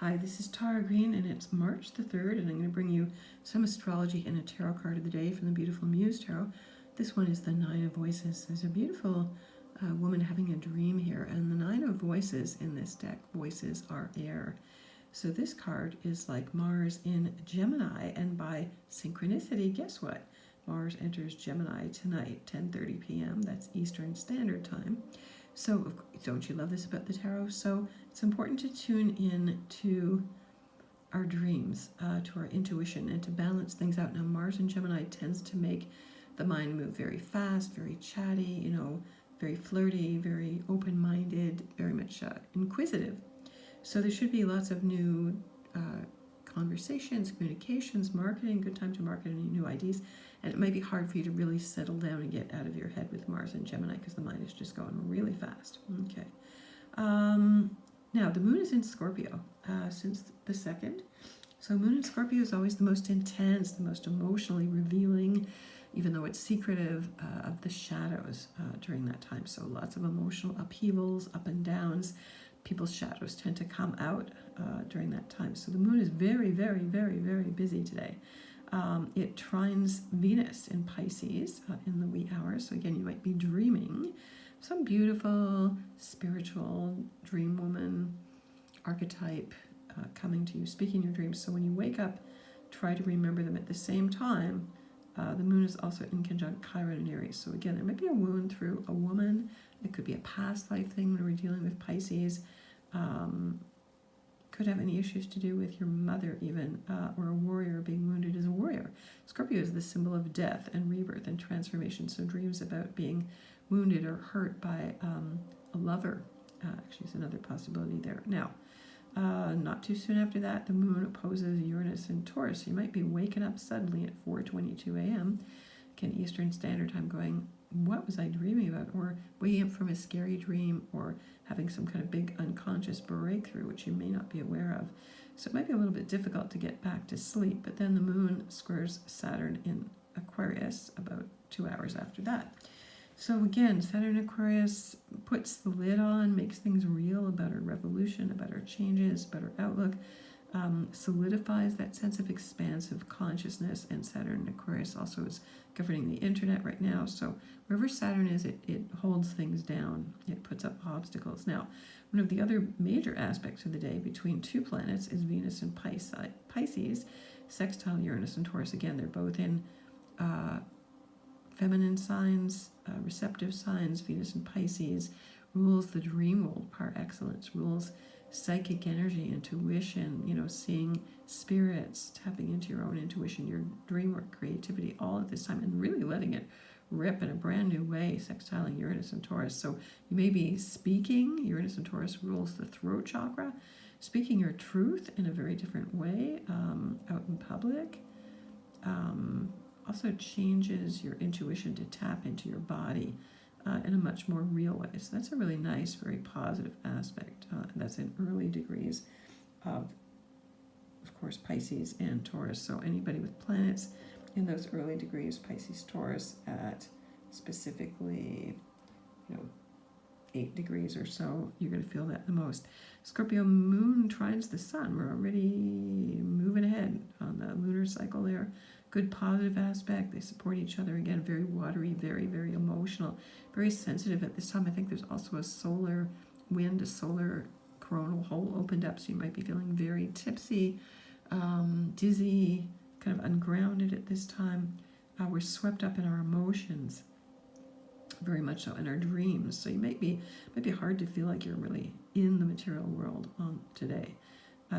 Hi, this is Tara Green, and it's March the 3rd, and I'm going to bring you some astrology and a tarot card of the day from the beautiful Muse Tarot. This one is the Nine of Voices. There's a beautiful woman having a dream here, and the Nine of Voices in this deck, voices are air. So this card is like Mars in Gemini, and by synchronicity, guess what? Mars enters Gemini tonight, 10:30 p.m. That's Eastern Standard Time. So don't you love this about the tarot? So it's important to tune in to our dreams, to our intuition, and to balance things out. Now, Mars in Gemini tends to make the mind move very fast, very chatty, very flirty, very open-minded, very much inquisitive. So there should be lots of new conversations, communications, marketing, good time to market any new ideas. And it might be hard for you to really settle down and get out of your head with Mars and Gemini because the mind is just going really fast. Okay. Now, the moon is in Scorpio since the 2nd. So moon in Scorpio is always the most intense, the most emotionally revealing, even though it's secretive, of the shadows during that time. So lots of emotional upheavals, up and downs. People's shadows tend to come out during that time. So the moon is very, very, very, very busy today. It trines Venus in Pisces in the wee hours. So again, you might be dreaming some beautiful, spiritual dream woman archetype coming to you, speaking your dreams. So when you wake up, try to remember them at the same time. The moon is also in conjunct Chiron and Aries. So again, there might be a wound through a woman. It could be a past life thing when we're dealing with Pisces. Could have any issues to do with your mother even, or a warrior being wounded as a warrior. Scorpio is the symbol of death and rebirth and transformation. So dreams about being wounded or hurt by a lover actually is another possibility there. Now, not too soon after that, the moon opposes Uranus in Taurus. You might be waking up suddenly at 4:22 a.m. Again, Eastern Standard Time going, what was I dreaming about? Or waking up from a scary dream, or having some kind of big unconscious breakthrough, which you may not be aware of. So it might be a little bit difficult to get back to sleep, but then the moon squares Saturn in Aquarius about 2 hours after that. So again, Saturn Aquarius puts the lid on, makes things real about our revolution, about our changes, about our outlook, solidifies that sense of expansive consciousness. And Saturn Aquarius also is governing the internet right now. So wherever Saturn is, it holds things down. It puts up obstacles. Now, one of the other major aspects of the day between two planets is Venus and Pisces, sextile Uranus and Taurus. Again, they're both in feminine signs, receptive signs. Venus and Pisces rules the dream world par excellence, rules psychic energy, intuition, seeing spirits, tapping into your own intuition, your dream work, creativity, all at this time, and really letting it rip in a brand new way, sextiling Uranus and Taurus. So you may be speaking, Uranus and Taurus rules the throat chakra, speaking your truth in a very different way out in public. Also changes your intuition to tap into your body in a much more real way. So that's a really nice, very positive aspect. That's in early degrees of course, Pisces and Taurus. So anybody with planets in those early degrees, Pisces, Taurus, at specifically, 8 degrees or so, you're going to feel that the most. Scorpio moon trines the sun. We're already moving ahead on the lunar cycle there. Good positive aspect. They support each other. Again, very watery, very, very emotional, very sensitive at this time. I think there's also a solar wind, a solar coronal hole opened up, so you might be feeling very tipsy, dizzy, kind of ungrounded at this time. We're swept up in our emotions, very much so, in our dreams. So you might be hard to feel like you're really in the material world today.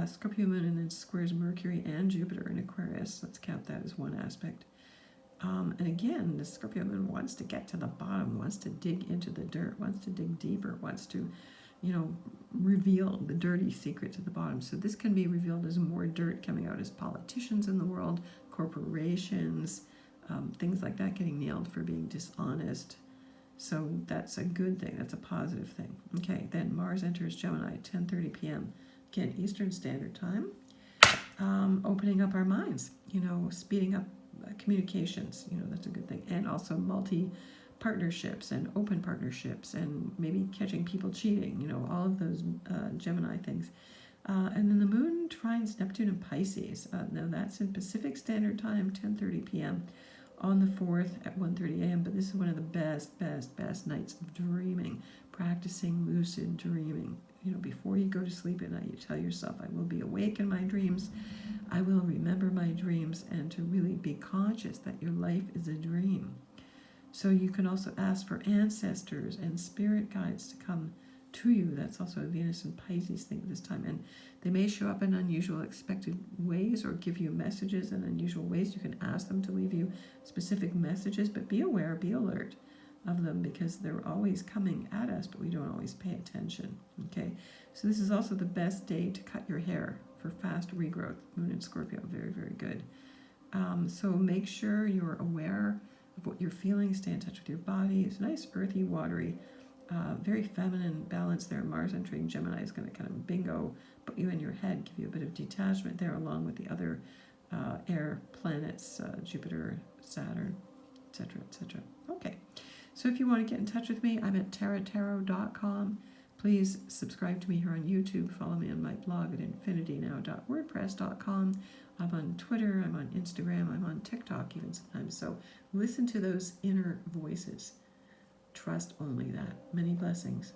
Scorpio moon and then squares Mercury and Jupiter in Aquarius. Let's count that as one aspect. And again, the Scorpio moon wants to get to the bottom, wants to dig into the dirt, wants to dig deeper, wants to, reveal the dirty secrets at the bottom. So this can be revealed as more dirt coming out as politicians in the world, corporations, things like that getting nailed for being dishonest. So that's a good thing. That's a positive thing. Okay, then Mars enters Gemini, 10:30 p.m. Again, Eastern Standard Time. Opening up our minds, speeding up communications, that's a good thing. And also multi-partnerships and open partnerships and maybe catching people cheating, all of those Gemini things. And then the moon trines Neptune and Pisces. Now that's in Pacific Standard Time, 10:30 p.m. on the 4th at 1:30 a.m. But this is one of the best nights of dreaming, practicing lucid dreaming. Before you go to sleep at night, you tell yourself, I will be awake in my dreams. I will remember my dreams, and to really be conscious that your life is a dream. So you can also ask for ancestors and spirit guides to come to you. That's also a Venus and Pisces thing at this time. And they may show up in unusual, expected ways or give you messages in unusual ways. You can ask them to leave you specific messages, but be aware, be alert of them, because they're always coming at us, but we don't always pay attention. Okay, so this is also the best day to cut your hair for fast regrowth. Moon in Scorpio, very good. So make sure you're aware of what you're feeling. Stay in touch with your body. It's nice, earthy, watery, very feminine balance there. Mars entering Gemini is going to kind of bingo, put you in your head, give you a bit of detachment there, along with the other air planets, Jupiter, Saturn, etc., etc. Okay, so if you want to get in touch with me, I'm at taratarot.com. Please subscribe to me here on YouTube. Follow me on my blog at infinitynow.wordpress.com. I'm on Twitter, I'm on Instagram, I'm on TikTok even sometimes. So listen to those inner voices. Trust only that. Many blessings.